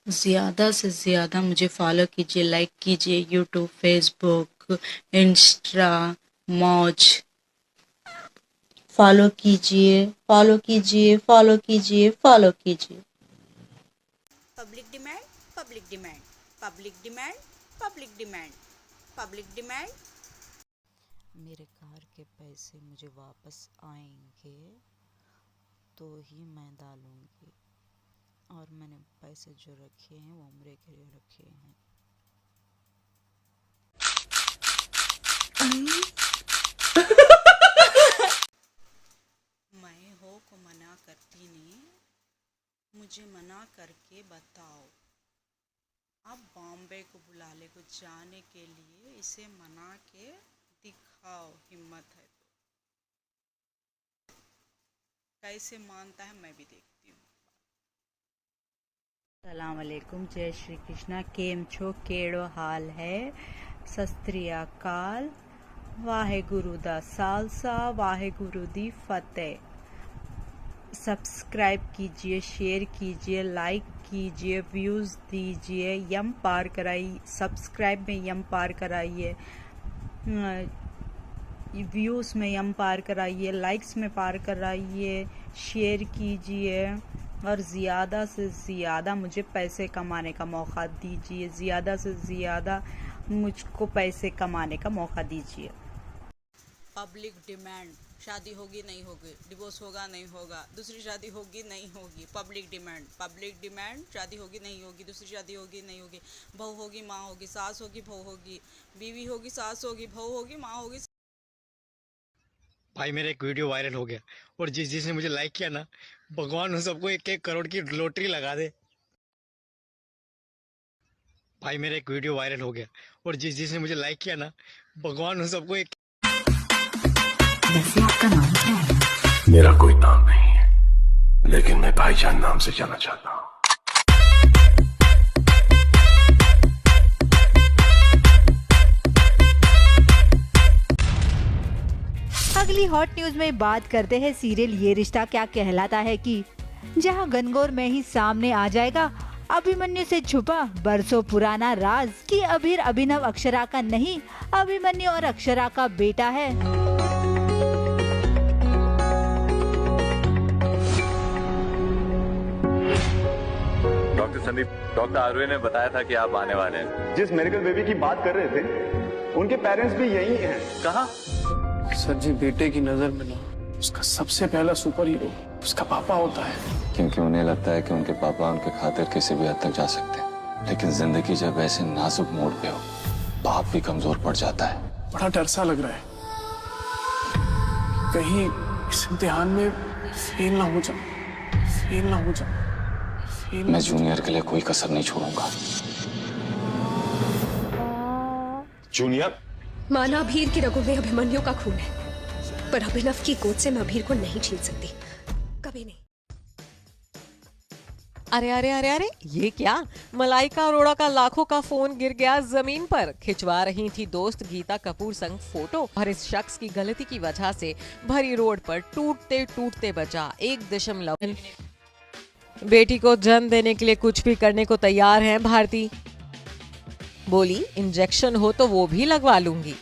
ज़्यादा से ज़्यादा मुझे फॉलो कीजिए, लाइक कीजिए, यूट्यूब, फेसबुक, इंस्टा, मौज। फॉलो कीजिए, फॉलो कीजिए, फॉलो कीजिए, फॉलो कीजिए। Public demand, public demand, public demand, public demand, public demand. मेरे कार के पैसे मुझे वापस आएंगे तो ही मैं डालूंगी। और मैंने पैसे जो रखे हैं वो उम्र के लिए रखे हैं। मैं हो को मना करती ने, मुझे मना करके बताओ। अब बॉम्बे को बुला ले को जाने के लिए, इसे मना के दिखाओ, हिम्मत है तो। कैसे मानता है मैं भी देखती हूँ। सलाम अलैकुम, जय श्री कृष्णा। केम छो, केड़ो हाल है? सस्त्री अकाल। वाहे गुरु दा सालसा, वाहे गुरु दी फतेह। सब्सक्राइब कीजिए, शेयर कीजिए, लाइक कीजिए, व्यूज़ दीजिए, यम पार कराइए। सब्सक्राइब में यम पार कराइए, व्यूज़ में यम पार कराइए, लाइक्स में पार कराइए, शेयर कीजिए और ज़्यादा से ज़्यादा मुझे पैसे कमाने का मौका दीजिए। ज़्यादा से ज़्यादा मुझको पैसे कमाने का मौका दीजिए। पब्लिक डिमांड, शादी होगी नहीं होगी, डिवोर्स होगा नहीं होगा, दूसरी शादी होगी नहीं होगी। पब्लिक डिमांड, पब्लिक डिमांड, शादी होगी नहीं होगी, दूसरी शादी होगी नहीं होगी, बहू होगी माँ होगी, सास होगी बहू होगी, बीवी होगी सास होगी बहू होगी माँ होगी। भाई मेरा एक वीडियो वायरल हो गया और जिस जिसने मुझे लाइक किया ना, भगवान उन सबको 1-1 करोड़ की लॉटरी लगा दे। भाई मेरा एक वीडियो वायरल हो गया और जिस जिसने मुझे लाइक किया ना, भगवान उन सबको एक। वैसे आपका नाम क्या है? मेरा कोई नाम नहीं है, लेकिन मैं भाईजान नाम से जाना चाहता हूँ। अगली हॉट न्यूज में बात करते हैं सीरियल ये रिश्ता क्या कहलाता है की, जहां गनगौर में ही सामने आ जाएगा अभिमन्यु से छुपा बरसों पुराना राज कि अभिर अभिनव अक्षरा का नहीं, अभिमन्यु और अक्षरा का बेटा है। डॉक्टर संदीप, डॉक्टर आरवे ने बताया था कि आप आने वाले हैं। जिस मेडिकल बेबी की बात कर रहे थे, उनके पेरेंट्स भी यही हैं। कहाँ? सर जी, बेटे की नजर में ना उसका सबसे पहला सुपर हीरो उसका पापा होता है। क्योंकि उन्हें लगता है कि उनके पापा उनके खातिर किसी भी हद तक जा सकते हैं, लेकिन जिंदगी जब ऐसे नाजुक मोड़ पे हो, बाप भी कमजोर पड़ जाता है। बड़ा डर सा लग रहा है, कहीं इस इम्तिहान में फेल ना हो जाऊं, फेल ना हो जाऊं। मैं जूनियर के लिए कोई कसर नहीं छोड़ूंगा। जूनियर? माना अभीर की रगों में अभिमन्यु का खून है, पर अभिनव की गोद से मैं अभीर को नहीं छीन सकती, कभी नहीं। अरे अरे अरे अरे, ये क्या? मलाइका अरोड़ा का लाखों का फोन गिर गया जमीन पर। खिंचवा रही थी दोस्त गीता कपूर संग फोटो और इस शख्स की गलती की वजह से भरी रोड पर टूटते टूटते बचा 1.। बेटी को जन्म देने के लिए कुछ भी करने को तैयार हैं भारती। बोली इंजेक्शन हो तो वो भी लगवा लूंगी।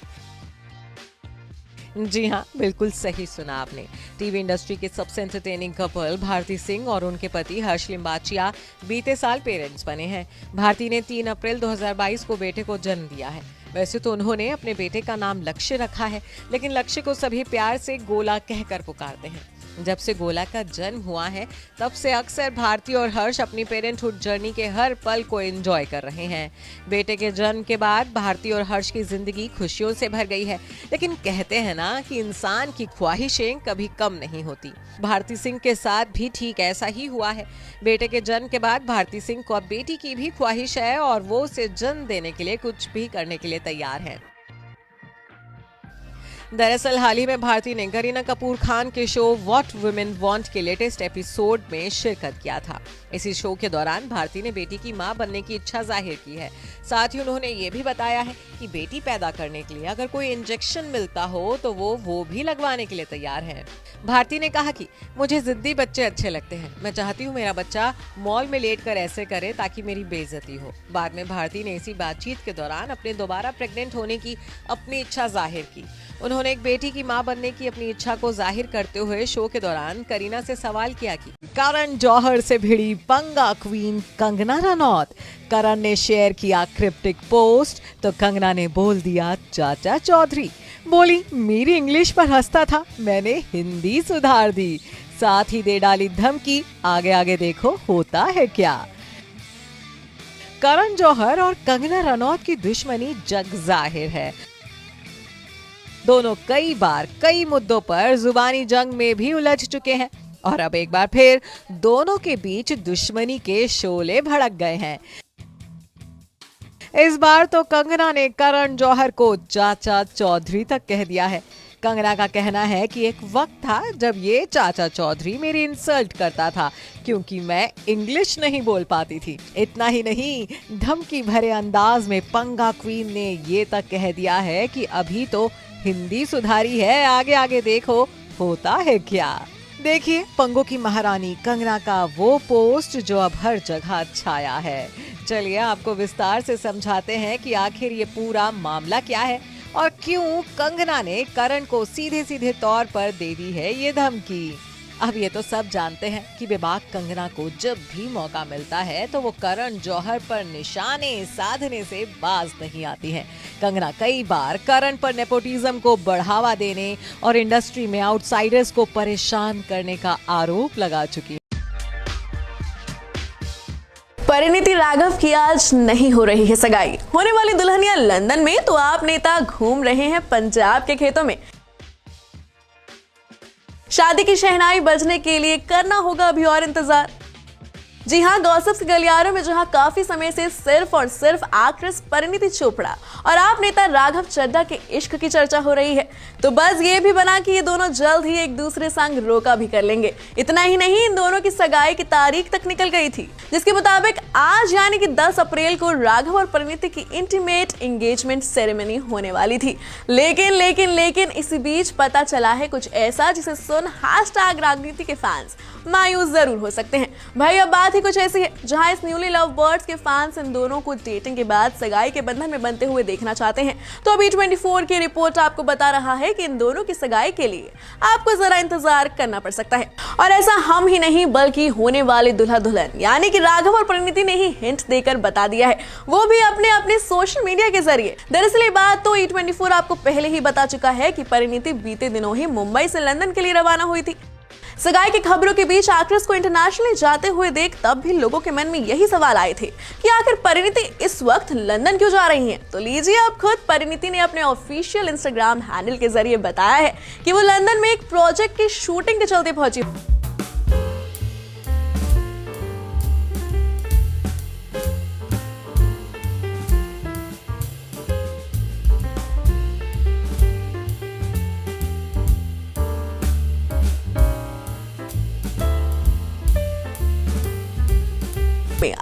जी हाँ, बिल्कुल सही सुना आपने। टीवी इंडस्ट्री के सबसे एंटरटेनिंग कपल भारती सिंह और उनके पति हर्ष लिम्बाचिया बीते साल पेरेंट्स बने हैं। भारती ने 3 अप्रैल 2022 को बेटे को जन्म दिया है। वैसे तो उन्होंने अपने बेटे का नाम लक्ष्य रखा है, लेकिन लक्ष्य को सभी प्यार से गोला कहकर पुकारते हैं। जब से गोला का जन्म हुआ है, तब से अक्सर भारती और हर्ष अपनी पेरेंटहुड जर्नी के हर पल को एंजॉय कर रहे हैं। बेटे के जन्म के बाद भारती और हर्ष की जिंदगी खुशियों से भर गई है, लेकिन कहते हैं ना कि इंसान की ख्वाहिशें कभी कम नहीं होती। भारती सिंह के साथ भी ठीक ऐसा ही हुआ है। बेटे के जन्म के बाद भारती सिंह को अब बेटी की भी ख्वाहिश है और वो उसे जन्म देने के लिए कुछ भी करने के लिए तैयार है। दरअसल हाल ही में भारती ने करीना कपूर खान के शो व्हाट वुमेन वांट के लेटेस्ट एपिसोड में शिरकत किया था। इसी शो के दौरान भारती ने बेटी की मां बनने की इच्छा जाहिर की है। साथ ही उन्होंने ये भी बताया है कि बेटी पैदा करने के लिए अगर कोई इंजेक्शन मिलता हो तो वो भी लगवाने के लिए तैयार हैं। भारती ने कहा कि मुझे जिद्दी बच्चे अच्छे लगते हैं, मैं चाहती हूँ मेरा बच्चा मॉल में लेटकर ऐसे करे ताकि मेरी बेइज्जती हो। बाद में भारती ने इसी बातचीत के दौरान अपने दोबारा प्रेग्नेंट होने की अपनी इच्छा जाहिर की। उन्होंने एक बेटी की मां बनने की अपनी इच्छा को जाहिर करते हुए शो के दौरान करीना से सवाल किया कि करण जौहर से भिड़ी पंगा क्वीन कंगना रनौत। करण ने शेयर किया क्रिप्टिक पोस्ट तो कंगना ने बोल दिया चाचा चौधरी। बोली मेरी इंग्लिश पर हंसता था, मैंने हिंदी सुधार दी। साथ ही दे डाली धमकी, आगे आगे देखो होता है क्या। करण जौहर और कंगना रनौत की दुश्मनी जग जाहिर है। दोनों कई बार कई मुद्दों पर जुबानी जंग में भी उलझ चुके हैं और अब एक बार फिर दोनों के बीच दुश्मनी के शोले भड़क गए हैं। इस बार तो कंगना ने करण जौहर को चाचा चौधरी तक कह दिया है। कंगना का कहना है कि एक वक्त था जब ये चाचा चौधरी मेरी इंसल्ट करता था क्योंकि मैं इंग्लिश नहीं बोल पाती थी। इतना ही नहीं, धमकी भरे अंदाज में पंगा क्वीन ने ये तक कह दिया है कि अभी तो हिंदी सुधारी है, आगे आगे देखो होता है क्या। देखिए पंगों की महारानी कंगना का वो पोस्ट जो अब हर जगह छाया है। चलिए आपको विस्तार से समझाते हैं कि आखिर ये पूरा मामला क्या है और क्यों कंगना ने करण को सीधे सीधे तौर पर दे दी है ये धमकी। अब ये तो सब जानते हैं कि बेबाक कंगना को जब भी मौका मिलता है तो वो करण जौहर पर निशाने साधने से बाज नहीं आती है। कंगना कई बार करण पर नेपोटिज्म को बढ़ावा देने और इंडस्ट्री में आउटसाइडर्स को परेशान करने का आरोप लगा चुकी है। परिणीति राघव की आज नहीं हो रही है सगाई। होने वाली दुल्हनिया लंदन में तो आप नेता घूम रहे हैं पंजाब के खेतों में। शादी की शहनाई बजने के लिए करना होगा अभी और इंतजार। जी हाँ, गॉसिप्स के गलियारों में जहां काफी समय से सिर्फ और सिर्फ एक्ट्रेस परिणीति चोपड़ा और आप नेता राघव चड्ढा के इश्क की चर्चा हो रही है, तो बस ये भी बना कि ये दोनों जल्द ही एक दूसरे संग रोका भी कर लेंगे। इतना ही नहीं, इन दोनों की सगाई की तारीख तक निकल गई थी, जिसके मुताबिक आज यानी कि 10 अप्रैल को राघव और परिणीति की इंटीमेट एंगेजमेंट सेरेमनी होने वाली थी। लेकिन इसी बीच पता चला है कुछ ऐसा जिसे सुन #राजनीति के फैंस मायूस जरूर हो सकते हैं। भाई अब बात ही कुछ ऐसी है जहां इस न्यूली लव बर्ड्स के फैंस इन दोनों को डेटिंग के बाद सगाई के बंधन में बनते हुए देखना चाहते हैं। तो अभी 24 की रिपोर्ट आपको बता रहा है कि इन दोनों की सगाई के लिए आपको जरा इंतजार करना पड़ सकता है। और ऐसा हम ही नहीं बल्कि होने वाले दुल्हा दुल्हन यानी कि राघव और परिणीति ने ही हिंट देकर बता दिया है, वो भी अपने सोशल मीडिया के जरिए। दरअसल ये बात तो E24 आपको पहले ही बता चुका है कि परिणीति बीते दिनों ही मुंबई से लंदन के लिए रवाना हुई थी। सगाई की खबरों के बीच एक्ट्रेस को इंटरनेशनली जाते हुए देख तब भी लोगों के मन में यही सवाल आए थे कि आखिर परिणीति इस वक्त लंदन क्यों जा रही हैं। तो लीजिए अब खुद परिणीति ने अपने ऑफिशियल इंस्टाग्राम हैंडल के जरिए बताया है कि वो लंदन में एक प्रोजेक्ट की शूटिंग के चलते पहुंची।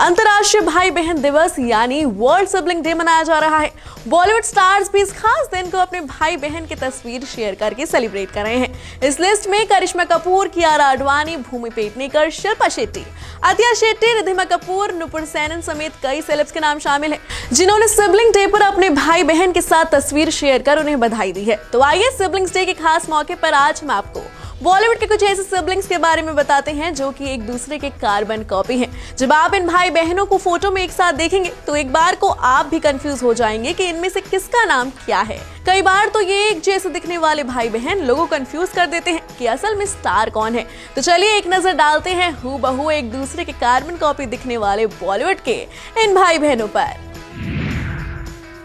अंतर्राष्ट्रीय भाई बहन दिवस यानी वर्ल्ड सिबलिंग डे मनाया जा रहा है। बॉलीवुड स्टार्स भी इस खास दिन को अपने भाई बहन की तस्वीर शेयर करके सेलिब्रेट कर रहे हैं। इस लिस्ट में करिश्मा कपूर, कियारा आडवाणी, भूमि पेडनेकर, शिल्पा शेट्टी, अतिया शेट्टी, रिद्धिमा कपूर, नुपुर सेनन समेत कई सेलेब्स के नाम शामिल हैं, जिन्होंने सिबलिंग डे पर अपने भाई बहन के साथ तस्वीर शेयर कर उन्हें बधाई दी है। तो आइए सिबलिंग्स डे के खास मौके पर आज हम आपको बॉलीवुड के कुछ ऐसे सिबलिंग्स के बारे में बताते हैं जो कि एक दूसरे के कार्बन कॉपी हैं। जब आप इन भाई बहनों को फोटो में एक साथ देखेंगे तो एक बार को आप भी कंफ्यूज हो जाएंगे कि इनमें से किसका नाम क्या है। कई बार तो ये एक जैसे दिखने वाले भाई बहन लोगों को कंफ्यूज कर देते हैं कि असल में स्टार कौन है। तो चलिए एक नजर डालते हैं हूबहू एक दूसरे के कार्बन कॉपी दिखने वाले बॉलीवुड के इन भाई बहनों पर।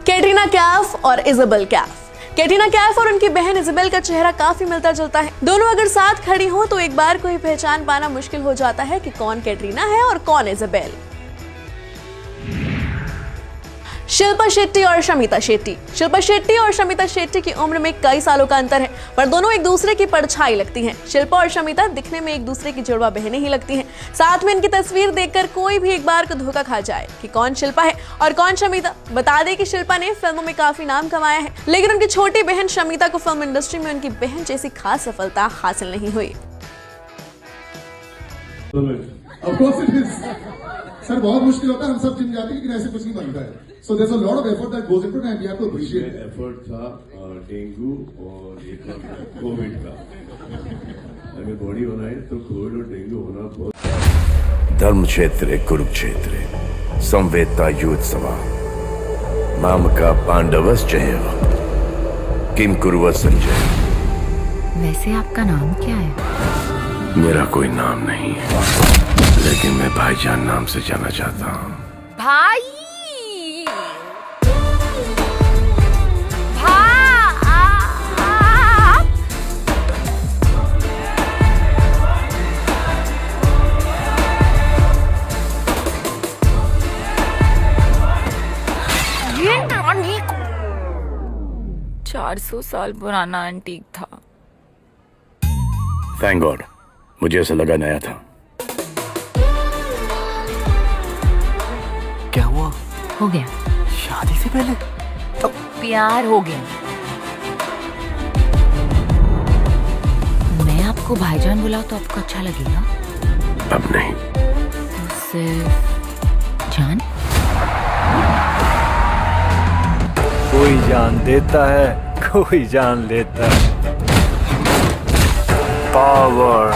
कैटरीना कैफ और इजाबेल कैफ। कैटरीना कैफ और उनकी बहन इजाबेल का चेहरा काफी मिलता जुलता है। दोनों अगर साथ खड़ी हो तो एक बार कोई पहचान पाना मुश्किल हो जाता है कि कौन कैटरीना है और कौन इजाबेल। शिल्पा शेट्टी और शमिता शेट्टी। शिल्पा शेट्टी और शमिता शेट्टी की उम्र में कई सालों का अंतर है, पर दोनों एक दूसरे की परछाई लगती हैं। शिल्पा और शमिता दिखने में एक दूसरे की जुड़वा बहनें ही लगती हैं। साथ में इनकी तस्वीर देखकर कोई भी एक बार को धोखा खा जाए कि कौन शिल्पा है और कौन शमिता। बता दें कि शिल्पा ने फिल्मों में काफी नाम कमाया है, लेकिन उनकी छोटी बहन शमिता को फिल्म इंडस्ट्री में उनकी बहन जैसी खास सफलता हासिल नहीं हुई। सर बहुत मुश्किल होता है, हम सब जिम जाते हैं लेकिन ऐसे कुछ नहीं बनता है। So there's a lot of effort that goes into it and we have to appreciate it. Effort था डेंगू और ये कोविड का। अगर बॉडी बनाए तो कोविड और डेंगू होना बहुत। धर्म क्षेत्रे कुरुक्षेत्रे संवेदता युत्सवा माम का पांडवश्चैव किम कुर्वत संजय। वैसे आपका नाम क्या है? मेरा कोई नाम नहीं है, लेकिन मैं भाईजान नाम से जाना चाहता हूँ। भाई ये 400 साल पुराना एंटीक था। थैंक गॉड, मुझे ऐसा लगा नया था। क्या हुआ? हो गया शादी से पहले तो प्यार हो गया। मैं आपको भाईजान बुलाऊं तो आपको अच्छा लगेगा? अब नहीं। तो सिर्फ जान? कोई जान देता है, कोई जान लेता है। पावर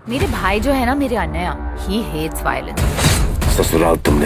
मेरे भाई जो है ना, मेरे अनया, ही हेट्स वायलेंस। ससुराल तुमने